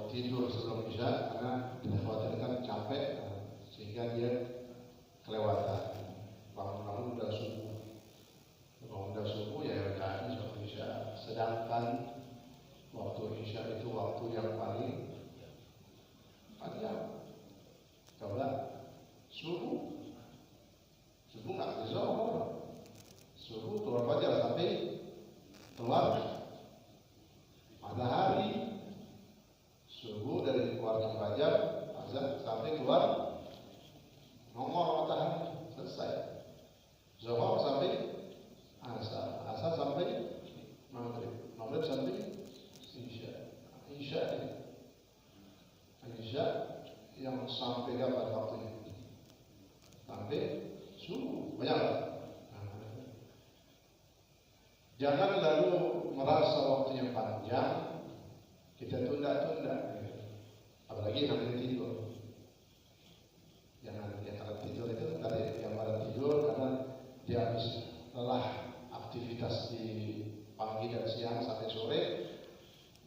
tidur sebelum isya karena dikhawatirkan capek sehingga dia kelewatan. Bangun udah subuh. Kalau udah subuh ya jadi sebelum isya. Sedangkan waktu isya itu waktu yang paling panjang. Coba subuh nggak bisa subuh keluar fajar sampai keluar matahari. Subuh dari keluarnya fajar azan sampai keluar nomor matahari selesai. Zuhur sampai asar sampai maghrib sampai isya yang sampai kapan waktunya? Sampai subuh. Banyak. Jangan lalu merasa waktunya panjang kita tunda-tunda. Apalagi nanti tidur. Jangan kalau tidur itu tadi yang pada tidur karena dia habis lelah aktivitas di pagi dan siang sampai sore,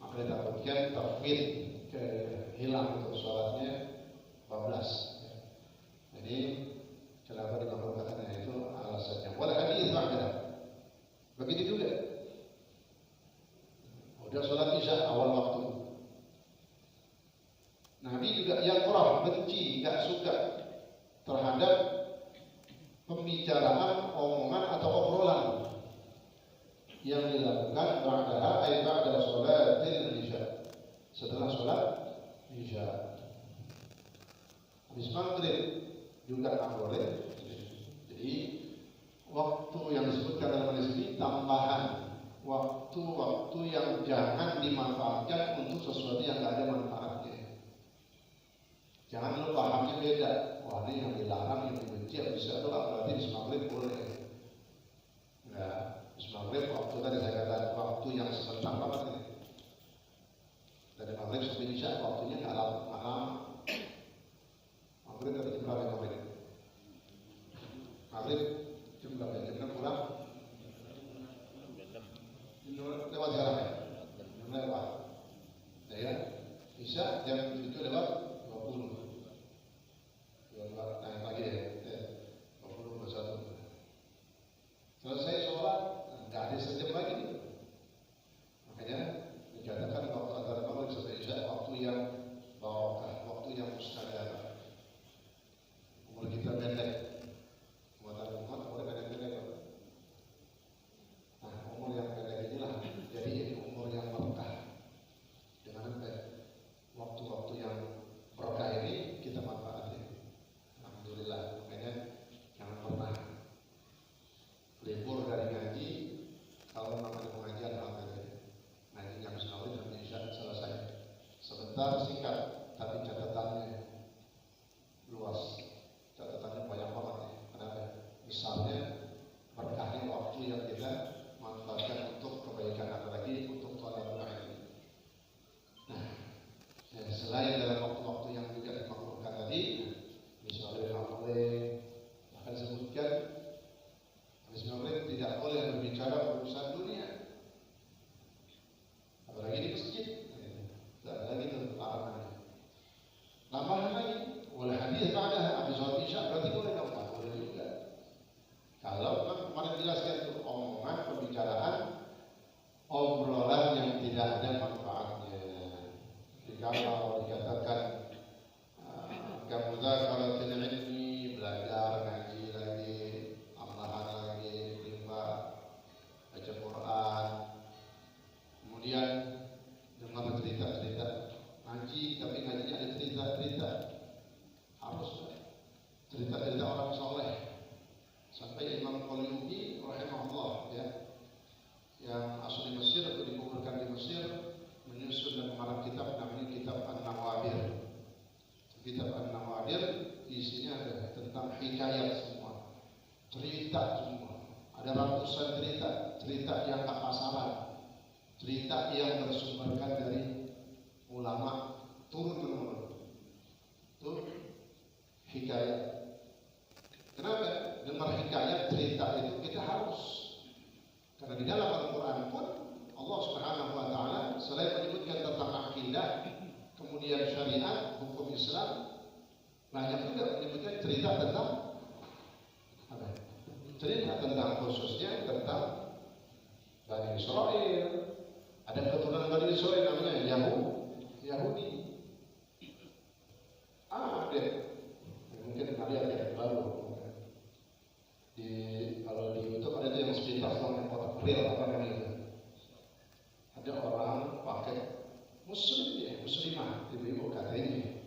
maka ditakutkan tafwid hilang untuk sholatnya 14. Jadi kenapa dimakruhkannya itu alasannya. Boleh hadis ada. Begitu juga. Udah sholat isya awal waktu. Nabi juga yang orang benci, tidak suka terhadap pembicaraan, omongan atau obrolan yang dilakukan ba'da sholatil isya. Setelah sholat isya. Habis maghrib juga tak boleh. Jadi waktu yang disebutkan dalam hadis ini tambahan waktu-waktu yang jangan dimanfaatkan untuk sesuatu yang tidak ada manfaatnya. Jangan lu pahamnya beda. Wah ini yang dilarang, yang dibenci, yang bisa itu berarti habis maghrib boleh. Ya, habis maghrib waktu tadi saya katakan waktu yang sebentar banget ini. Dari maghrib sampai isya waktunya nggak lama. Maghrib tadi jam berapa maghrib? Maghrib jam berapa? Jam 6 kurang? Lewat sekarang ya? Lewat. Ya, isya jam itu lewat 20. Naik lagi ya, 20 21. Selesai sholat, nggak ada sejam lagi. Makanya dikatakan waktu antara maghrib sampai isya waktu yang barokah, waktu yang mustajab. Umur kita pendek, umat umur pendek. Nah, umur yang pendek inilah jadi umur yang berkah. Dengan waktu-waktu yang berkah ini kita manfaatkan. Alhamdulillah, makanya jangan pernah libur dari ngaji. Kalau memang ada pengajian, alhamdulillah ngaji jam 9 sampai isya selesai. Sebentar singkat, tapi catatannya luas, catatannya banyak banget ya. Kenapa? Misalnya berkahnya waktu yang kita manfaatkan untuk kebaikan, apalagi untuk thalabul ilmi. Nah, ya, selain dalam waktu-waktu yang juga dimakruhkan tadi, misalnya akan sebutkan habis maghrib tidak boleh berbicara urusan dunia, apalagi di masjid. Tidak lagi itu larangannya. Tambahan lagi, oleh hadis pada habis sholat isya berarti boleh dong? Boleh juga. Kalau kemarin jelaskan itu omongan, pembicaraan, obrolan yang tidak ada manfaatnya. Kalau dikatakan kamuzakaratil ilmi, belajar ngaji lagi, amalan lagi, rimba, baca Quran, kemudian dengar cerita-cerita ngaji, tapi ngajinya ada cerita-cerita, harus cerita-cerita orang soleh. Sampai Imam Qalyubi rahimahullah ya, yang asli Mesir atau dikuburkan di Mesir, menyusun dan mengarang kitab namanya kitab An-Nawadir. Kitab An-Nawadir isinya ada tentang hikayat semua, cerita semua. Ada ratusan cerita yang tak pasaran, cerita yang bersumberkan dari ulama turun-menurun. Itu hikayat. Kenapa? Dengar hikayat cerita itu kita harus, karena di dalam Al-Quran pun Allah Subhanahu Wa Taala selain menyebutkan tentang akidah, kemudian khususnya tentang Bani Israel. Ada keturunan Bani Israel namanya Yahudi. Ada. Mungkin kalian lihat baru. Kalau di YouTube ada yang sepintas namanya kotak real apa namanya? Ada orang pakai muslimah, ibu-ibu katanya.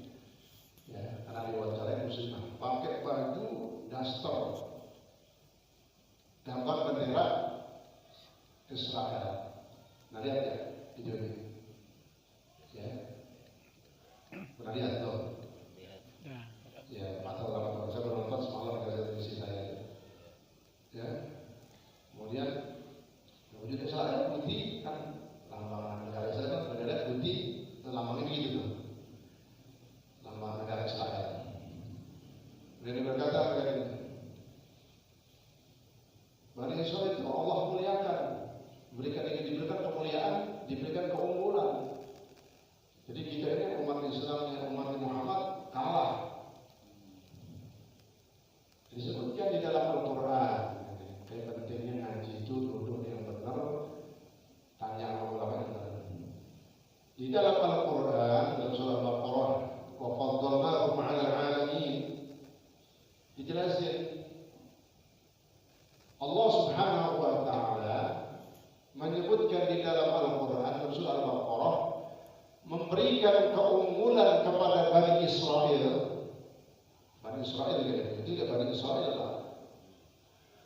Ya, karena lewat kalian muslimah, pakai baju daster, gambar bendera Israel. Nah lihat ya video ini. Ya, pernah lihat tuh? Ya, atau lama saya menonton semalam dari televisi saya. Ya, kemudian Israel putih kan, lambang negara Israel kan bendera putih, lambangnya gitu tuh, lambang negara Israel. Kemudian berkata begini, Bani Israel itu Allah muliakan, diberikan kemuliaan, diberikan keunggulan. Jadi kita ini umat Islam, umat Muhammad kalah. Disebutkan di dalam Al-Quran, kayak pentingnya ngaji itu duduk yang benar, tanya ulama yang benar. Di dalam Al-Quran, dalam surah Al-Baqarah, wa faddalnahum 'alal 'alamin, dijelasin Allah Subhanahu wa taala menyebutkan di dalam Al-Quran, dalam surah Al-Baqarah, memberikan keunggulan kepada Bani Israel. Bani Israel itu Bani Israel lah.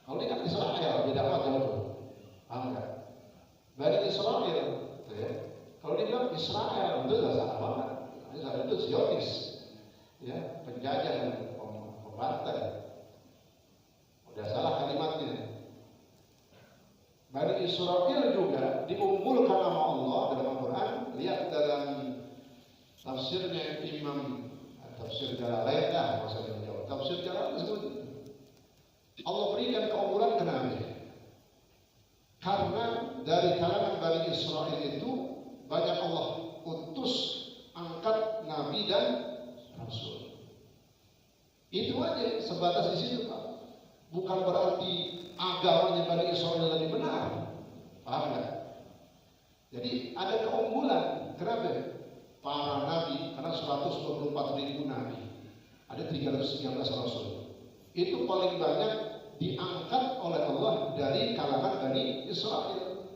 Kalau dia kan Israel, beda apa jauh? Paham nggak? Bani Israel, ya. Kalau dia bilang Israel, itu nggak salah banget. Israel itu Zionis, ya, penjajah dan pembantai. Udah salah kalimatnya. Bani Israel juga diunggulkan sama Allah dalam Al-Quran. Lihat dalam tafsirnya Imam Tafsir Jalalain dah, maksudnya menjawab. Tafsir Jalalain disebut Allah berikan keunggulan ke Nabi karena dari kalangan Bani Israel itu banyak Allah utus angkat Nabi dan Rasul. Itu aja, sebatas di situ Pak. Bukan berarti agamanya Bani Israel lebih benar. Paham nggak? Jadi ada keunggulan. Kenapa? Para nabi, karena 124.000 nabi, ada 313 rasul. Itu paling banyak diangkat oleh Allah dari kalangan Bani Israel.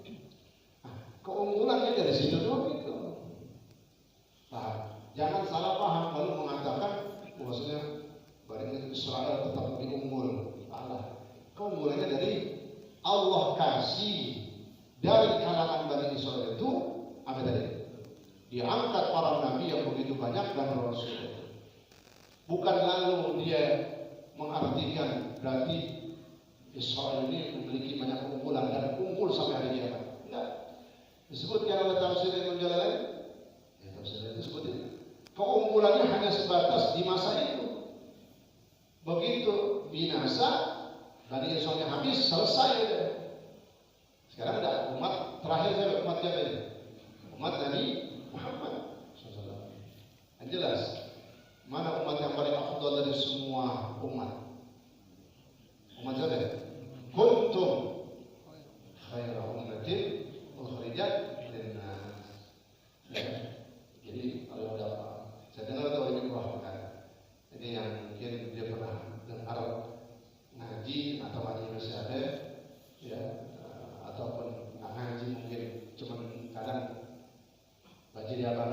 Nah, keunggulannya dari situ doang itu. Nah, jangan salah paham lalu mengatakan bahwasanya Bani Israel tetap lebih unggul. Salah. Keunggulannya dari Allah kasih dari kalangan Bani Israel itu apa tadi? Diangkat para nabi yang begitu banyak dan rasul. Bukan lalu dia mengartikan berarti Israel ini memiliki banyak keunggulan dan unggul sampai hari kiamat. Enggak. Disebutkan oleh tafsir Ibnu Jalalain, ya tafsir itu sebutin. Keunggulannya hanya sebatas di masa itu. Begitu binasa, Bani Israel habis, selesai deh. Sekarang ada umat terakhir saya umat siapa ini? Umat Nabi Muhammad SAW. Yang jelas, mana umat yang paling afdal dari semua umat? Umat siapa? Kuntum khaira ummatin ukhrijat linnas. Jadi kalau ada saya dengar tahu ini kan. Jadi yang mungkin dia pernah dengar ngaji atau ngaji masih ya, ataupun nggak ngaji mungkin cuma kadang baca di apa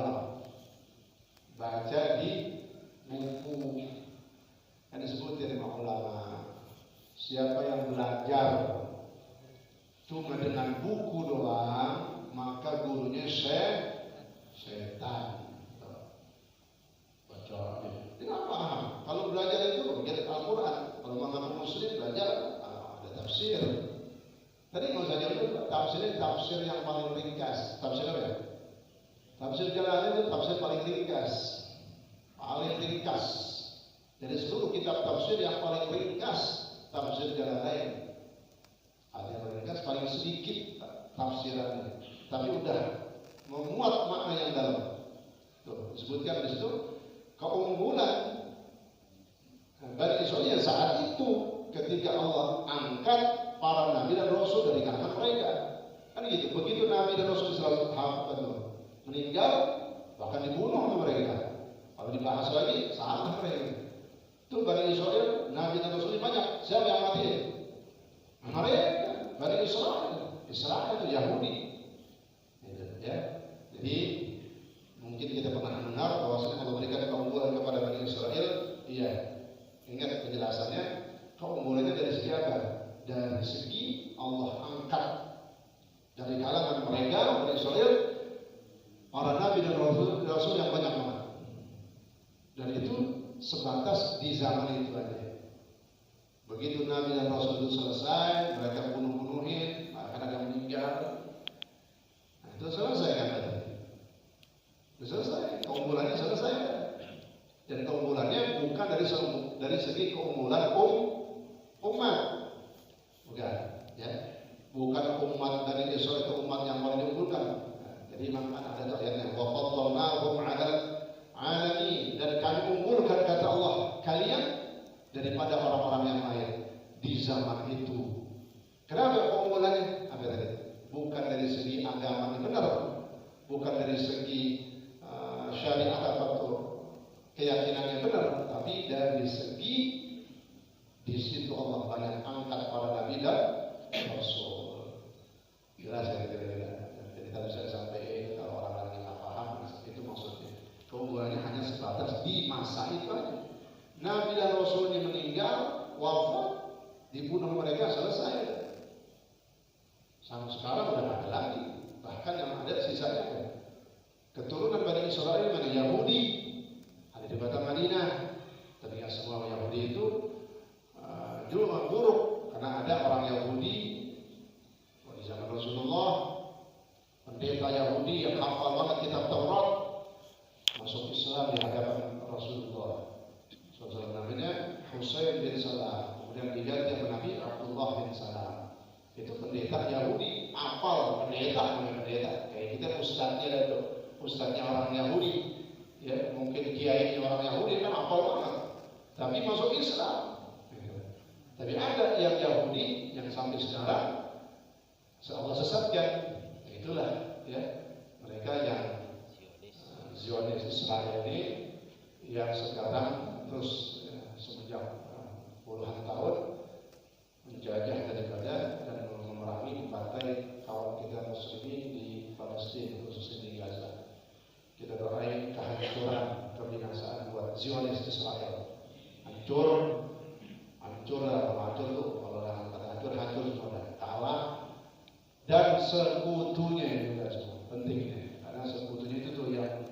baca di buku yang disebutin sama ulama. Siapa yang belajar cuma dengan buku doang, maka gurunya setan. Baca tidak paham. Kalau belajar itu belajar Al-Quran. Kalau mengaku muslim belajar ada tafsir. Tadi nggak usah jauh, tafsirnya tafsir yang paling ringkas. Tafsir apa ya? Tafsir Jalalain itu tafsir paling ringkas. Paling ringkas. Dari seluruh kitab tafsir yang paling ringkas, tafsir Jalalain. Ada yang paling ringkas, paling sedikit tafsirannya. Tapi udah memuat makna yang dalam. Tuh, disebutkan di situ keunggulan Bani Israel saat itu ketika Allah angkat para nabi dan rasul dari kalangan mereka. Kan gitu. Begitu nabi dan rasul meninggal, bahkan dibunuh oleh mereka. Kalau dibahas lagi, salah mereka. Itu Bani Israel, nabi dan rasul banyak. Siapa yang mati? Mereka, Bani Israel. Israel itu Yahudi. Gitu, ya. Jadi mungkin kita pernah mendengar bahwasanya Allah berikan keunggulan kepada Bani Israel. Iya. Ingat penjelasannya, keunggulannya dari segi apa? Dari segi Allah angkat dari kalangan mereka Bani Israel para nabi dan rasul yang banyak banget. Dan itu sebatas di zaman itu aja. Begitu nabi dan rasul itu selesai, mereka bunuh-bunuhin, bahkan ada yang meninggal. Nah, itu selesai kan tadi. Selesai, keunggulannya selesai. Dan keunggulannya bukan dari segi keunggulan umat, bukan, ya, bukan umat dari Israel itu umat yang paling diunggulkan. Nah, jadi memang ada ayatnya wa faddalnahum 'alal 'alamin, dan kami unggulkan kata Allah kalian daripada orang-orang yang lain di zaman itu. Kenapa keunggulannya? Apa tadi? Bukan dari segi agama yang benar, bukan dari segi syariat atau keyakinan yang benar, tapi dari segi di situ Allah banyak angkat para nabi dan rasul. Jelas ya kira-kira. Jadi tadi saya sampaikan kalau orang-orang yang nggak paham itu maksudnya. Keunggulannya hanya sebatas di masa itu aja. Nabi dan rasulnya meninggal, wafat, dibunuh mereka, selesai. Sampai sekarang udah ada lagi. Bahkan yang ada sisanya keturunan Bani Israel mana Yahudi ada di kota Madinah. Tapi ya semua Yahudi itu juga buruk, karena ada orang Yahudi di zaman Rasulullah, pendeta Yahudi yang hafal banget kitab Taurat, masuk Islam di hadapan Rasulullah. Saudara namanya Husain bin Salam, kemudian diganti oleh Nabi Abdullah bin Salam. Itu pendeta Yahudi, hafal pendeta, kayak kita ustadznya itu. Ustadznya orang Yahudi, ya mungkin kiai orang Yahudi kan hafal banget, tapi masuk Islam. Tapi ada yang Yahudi yang sampai sekarang Allah sesatkan, itulah ya mereka yang Zionis Israel ini yang sekarang terus semenjak puluhan tahun menjajah daripada dan memerangi partai kawan kita Muslimin di Palestina, khususnya di Gaza. Kita doain kehancuran, kebinasaan buat Zionis Israel. Hancur tuh, kalau hancur semua, kalah, dan sekutunya juga semua pentingnya, karena sekutunya itu tuh yang